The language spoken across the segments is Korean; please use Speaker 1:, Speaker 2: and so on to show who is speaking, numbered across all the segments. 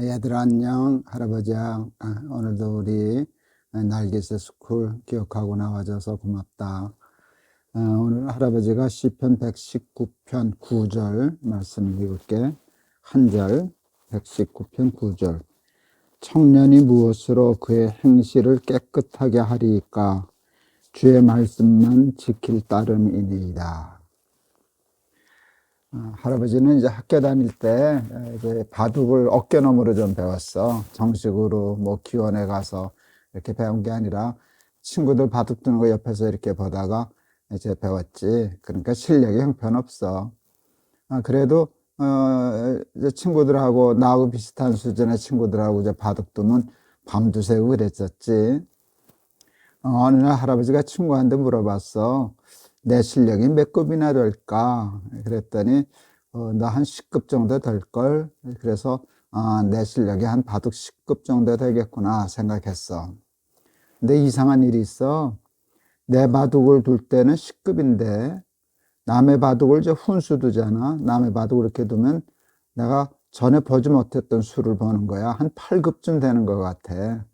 Speaker 1: 얘들아 안녕. 할아버지야. 오늘도 우리 날개새 스쿨 기억하고 나와줘서 고맙다. 오늘 할아버지가 시편 119편 9절 말씀 읽을게. 한 절, 119편 9절. 청년이 무엇으로 그의 행실을 깨끗하게 하리이까? 주의 말씀만 지킬 따름이니이다. 할아버지는 이제 학교 다닐 때 이제 바둑을 어깨너머로 좀 배웠어. 정식으로 뭐 기원에 가서 이렇게 배운 게 아니라 친구들 바둑 두는 거 옆에서 이렇게 보다가 이제 배웠지. 그러니까 실력이 형편없어. 그래도 이제 친구들하고 나하고 비슷한 수준의 친구들하고 이제 바둑 두면 밤도 새고 그랬었지. 어느 날 할아버지가 친구한테 물어봤어. 내 실력이 몇 급이나 될까? 그랬더니 너 한 10급 정도 될걸? 그래서 내 실력이 한 바둑 10급 정도 되겠구나 생각했어. 근데 이상한 일이 있어. 내 바둑을 둘 때는 10급인데 남의 바둑을 이제 훈수 두잖아. 남의 바둑을 이렇게 두면 내가 전에 보지 못했던 수를 보는 거야. 한 8급쯤 되는 것 같아.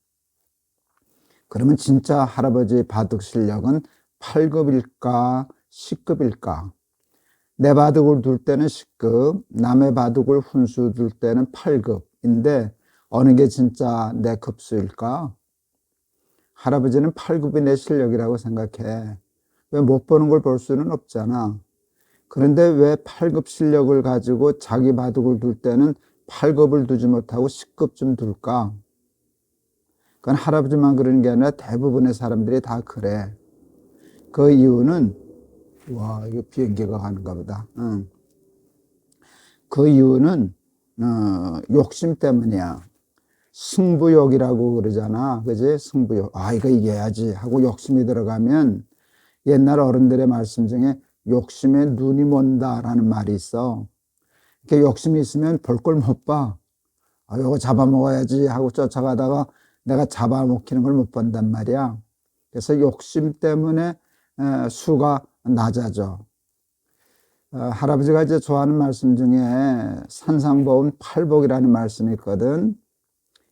Speaker 1: 그러면 진짜 할아버지 바둑 실력은 8급일까 10급일까? 내 바둑을 둘 때는 10급, 남의 바둑을 훈수 둘 때는 8급인데 어느 게 진짜 내 급수일까? 할아버지는 8급이 내 실력이라고 생각해. 왜 못 보는 걸 볼 수는 없잖아. 그런데 왜 8급 실력을 가지고 자기 바둑을 둘 때는 8급을 두지 못하고 10급쯤 둘까? 그건 할아버지만 그러는 게 아니라 대부분의 사람들이 다 그래. 그 이유는 와, 이거 비행기가 가는가 보다. 그 이유는 욕심 때문이야. 승부욕이라고 그러잖아. 그지? 승부욕. 이거 이겨야지 하고 욕심이 들어가면 옛날 어른들의 말씀 중에 욕심에 눈이 먼다라는 말이 있어. 이렇게 욕심이 있으면 볼 걸 못 봐. 이거 잡아먹어야지 하고 쫓아가다가 내가 잡아먹히는 걸 못 본단 말이야. 그래서 욕심 때문에 수가 낮아져. 할아버지가 이제 좋아하는 말씀 중에 산상보훈 팔복이라는 말씀이 있거든.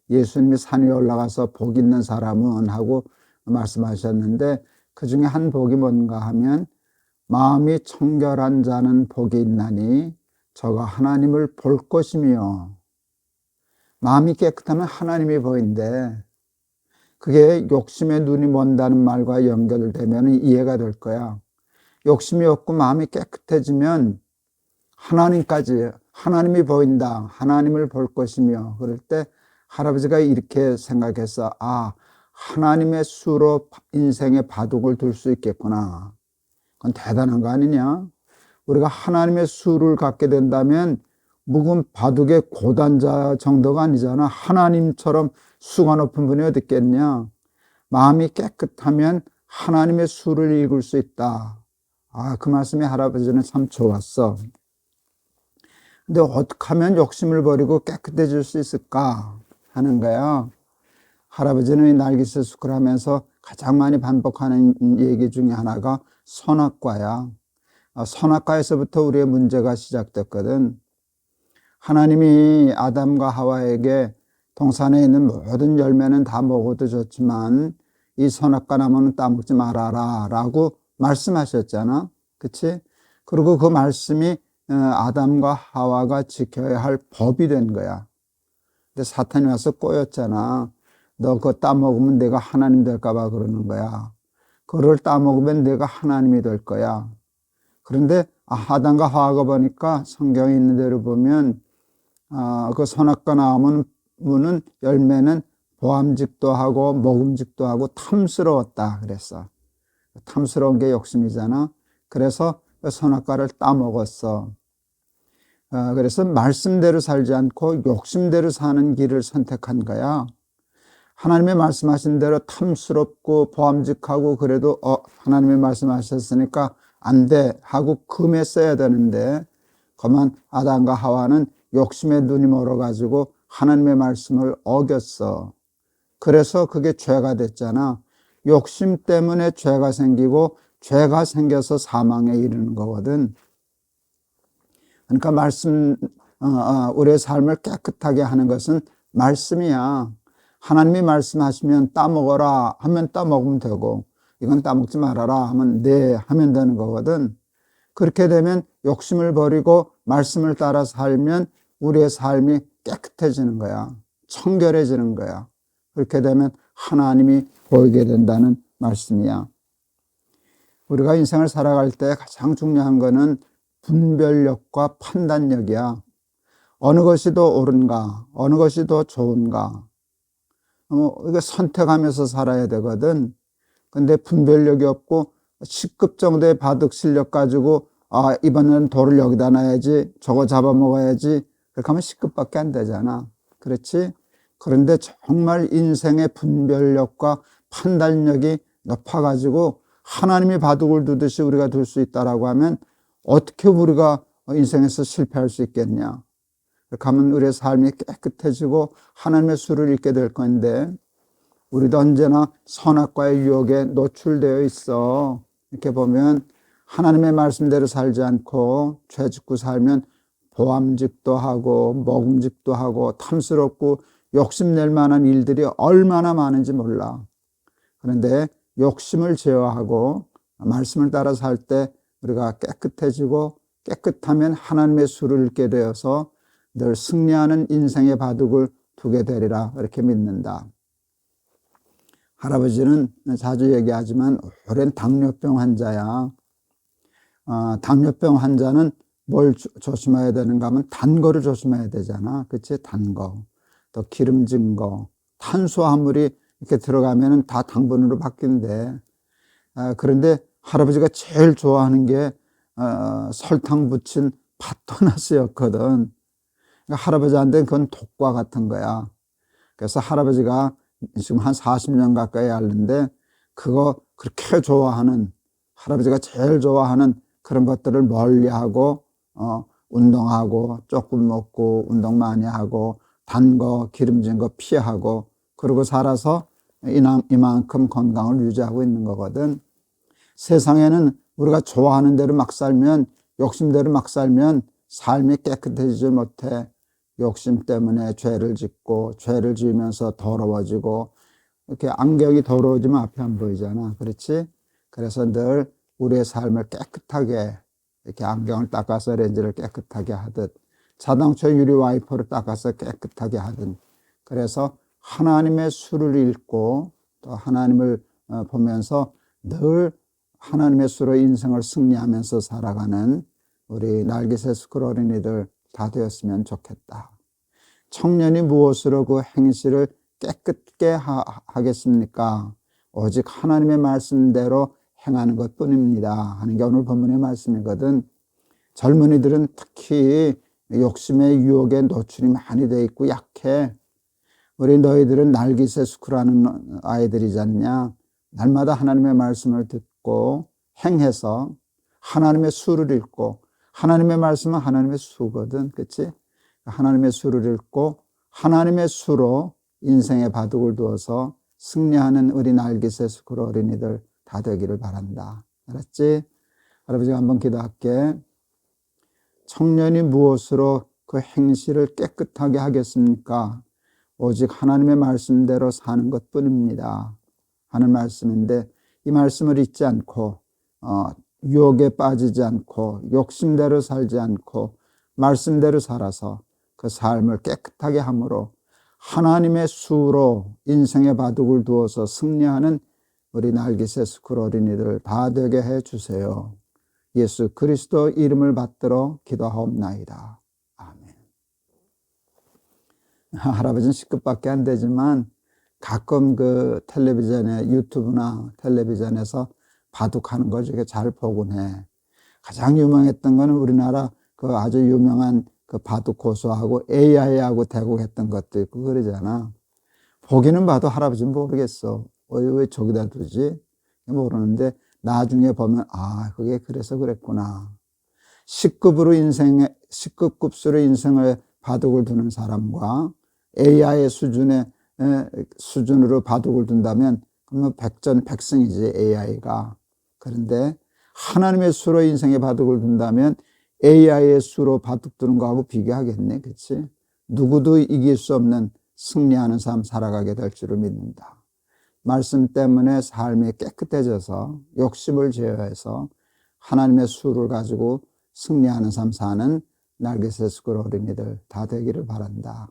Speaker 1: 예수님이 산 위에 올라가서 복 있는 사람은 하고 말씀하셨는데 그 중에 한 복이 뭔가 하면 마음이 청결한 자는 복이 있나니 저가 하나님을 볼 것이며 마음이 깨끗하면 하나님이 보인대. 그게 욕심에 눈이 먼다는 말과 연결되면 이해가 될 거야. 욕심이 없고 마음이 깨끗해지면 하나님이 보인다. 하나님을 볼 것이며 그럴 때 할아버지가 이렇게 생각했어. 하나님의 수로 인생의 바둑을 둘 수 있겠구나. 그건 대단한 거 아니냐? 우리가 하나님의 수를 갖게 된다면 묵은 바둑의 고단자 정도가 아니잖아. 하나님처럼 수가 높은 분이 어디 있겠냐? 마음이 깨끗하면 하나님의 수를 읽을 수 있다. 그 말씀이 할아버지는 참 좋았어. 근데 어떻게 하면 욕심을 버리고 깨끗해질 수 있을까 하는 거야. 할아버지는 이 날개새 숲을 하면서 가장 많이 반복하는 얘기 중에 하나가 선악과야. 선악과에서부터 우리의 문제가 시작됐거든. 하나님이 아담과 하와에게 동산에 있는 모든 열매는 다 먹어도 좋지만 이 선악과 나무는 따먹지 말아라 라고 말씀하셨잖아. 그치? 그리고 그 말씀이 아담과 하와가 지켜야 할 법이 된 거야. 근데 사탄이 와서 꼬였잖아. 너 그거 따먹으면 내가 하나님 될까 봐 그러는 거야. 그걸 따먹으면 내가 하나님이 될 거야. 그런데 아담과 하와가 보니까 성경에 있는 대로 보면 그 선악과 나무는 열매는 보암직도 하고 먹음직도 하고 탐스러웠다 그랬어. 탐스러운 게 욕심이잖아. 그래서 선악과를 따먹었어. 그래서 말씀대로 살지 않고 욕심대로 사는 길을 선택한 거야. 하나님의 말씀하신 대로 탐스럽고 보암직하고 그래도 하나님의 말씀하셨으니까 안 돼 하고 금했어야 되는데 그만 아담과 하와는 욕심에 눈이 멀어가지고 하나님의 말씀을 어겼어. 그래서 그게 죄가 됐잖아. 욕심 때문에 죄가 생기고 죄가 생겨서 사망에 이르는 거거든. 그러니까 말씀 우리의 삶을 깨끗하게 하는 것은 말씀이야. 하나님이 말씀하시면 따먹어라 하면 따먹으면 되고, 이건 따먹지 말아라 하면 네 하면 되는 거거든. 그렇게 되면 욕심을 버리고 말씀을 따라 살면 우리의 삶이 깨끗해지는 거야. 청결해지는 거야. 그렇게 되면 하나님이 보이게 된다는 말씀이야. 우리가 인생을 살아갈 때 가장 중요한 거는 분별력과 판단력이야. 어느 것이 더 옳은가, 어느 것이 더 좋은가. 이거 선택하면서 살아야 되거든. 근데 분별력이 없고 10급 정도의 바둑 실력 가지고 이번에는 돌을 여기다 놔야지, 저거 잡아먹어야지. 그렇게 하면 10급밖에 안 되잖아. 그렇지? 그런데 정말 인생의 분별력과 판단력이 높아가지고 하나님이 바둑을 두듯이 우리가 둘 수 있다라고 하면 어떻게 우리가 인생에서 실패할 수 있겠냐. 그렇게 하면 우리의 삶이 깨끗해지고 하나님의 수를 읽게 될 건데, 우리도 언제나 선악과의 유혹에 노출되어 있어. 이렇게 보면 하나님의 말씀대로 살지 않고 죄 짓고 살면 보암직도 하고 먹음직도 하고 탐스럽고 욕심낼 만한 일들이 얼마나 많은지 몰라. 그런데 욕심을 제어하고 말씀을 따라 살 때 우리가 깨끗해지고, 깨끗하면 하나님의 수를 읽게 되어서 늘 승리하는 인생의 바둑을 두게 되리라, 이렇게 믿는다. 할아버지는 자주 얘기하지만 오랜 당뇨병 환자야. 당뇨병 환자는 뭘 조심해야 되는가 하면 단 거를 조심해야 되잖아. 그치? 단 거. 또 기름진 거. 탄수화물이 이렇게 들어가면 다 당분으로 바뀐대. 그런데 할아버지가 제일 좋아하는 게 설탕 붙인 팥도나스였거든. 그러니까 할아버지한테는 그건 독과 같은 거야. 그래서 할아버지가 지금 한 40년 가까이 앓는데 그거 그렇게 좋아하는, 할아버지가 제일 좋아하는 그런 것들을 멀리하고 운동하고 조금 먹고 운동 많이 하고 단 거 기름진 거 피하고 그러고 살아서 이만큼 건강을 유지하고 있는 거거든. 세상에는 우리가 좋아하는 대로 막 살면, 욕심대로 막 살면 삶이 깨끗해지지 못해. 욕심 때문에 죄를 짓고 죄를 지으면서 더러워지고, 이렇게 안경이 더러워지면 앞이 안 보이잖아. 그렇지? 그래서 늘 우리의 삶을 깨끗하게, 이렇게 안경을 닦아서 렌즈를 깨끗하게 하듯, 자동차 유리 와이퍼를 닦아서 깨끗하게 하듯, 그래서 하나님의 수를 읽고 또 하나님을 보면서 늘 하나님의 수로 인생을 승리하면서 살아가는 우리 날개새 스쿨 어린이들 다 되었으면 좋겠다. 청년이 무엇으로 그 행실을 깨끗게 하겠습니까? 오직 하나님의 말씀대로 행하는 것 뿐입니다 하는 게 오늘 본문의 말씀이거든. 젊은이들은 특히 욕심의 유혹에 노출이 많이 돼 있고 약해. 우리 너희들은 날기새 스쿨하는 아이들이지 않냐. 날마다 하나님의 말씀을 듣고 행해서 하나님의 수를 읽고, 하나님의 말씀은 하나님의 수거든. 그치? 하나님의 수를 읽고 하나님의 수로 인생의 바둑을 두어서 승리하는 우리 날기새 스쿨 어린이들 다 되기를 바란다. 알았지? 할아버지가 한번 기도할게. 청년이 무엇으로 그 행실을 깨끗하게 하겠습니까? 오직 하나님의 말씀대로 사는 것뿐입니다 하는 말씀인데, 이 말씀을 잊지 않고 유혹에 빠지지 않고 욕심대로 살지 않고 말씀대로 살아서 그 삶을 깨끗하게 함으로 하나님의 수로 인생의 바둑을 두어서 승리하는 우리 날기새 스쿨 어린이들 다 되게 해 주세요. 예수 그리스도 이름을 받들어 기도하옵나이다. 아멘. 할아버지는 10급밖에 안 되지만 가끔 그 텔레비전에, 유튜브나 텔레비전에서 바둑하는 걸 되게 잘 보곤 해. 가장 유명했던 거는 우리나라 그 아주 유명한 그 바둑 고수하고 AI하고 대국했던 것도 있고 그러잖아. 보기는 봐도 할아버지는 모르겠어. 왜 저기다 두지? 모르는데 나중에 보면 그게 그래서 그랬구나. 10급 급수로 인생의 바둑을 두는 사람과 AI의 수준으로 바둑을 둔다면 그러면 백전백승이지 AI가. 그런데 하나님의 수로 인생의 바둑을 둔다면 AI의 수로 바둑 두는 거하고 비교하겠네, 그치? 누구도 이길 수 없는 승리하는 삶 살아가게 될 줄을 믿는다. 말씀 때문에 삶이 깨끗해져서 욕심을 제어해서 하나님의 수를 가지고 승리하는 삶 사는 날개셋을 어린이들 다 되기를 바란다.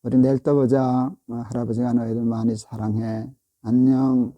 Speaker 1: 우리 내일 또 보자. 할아버지가 너희들 많이 사랑해. 안녕.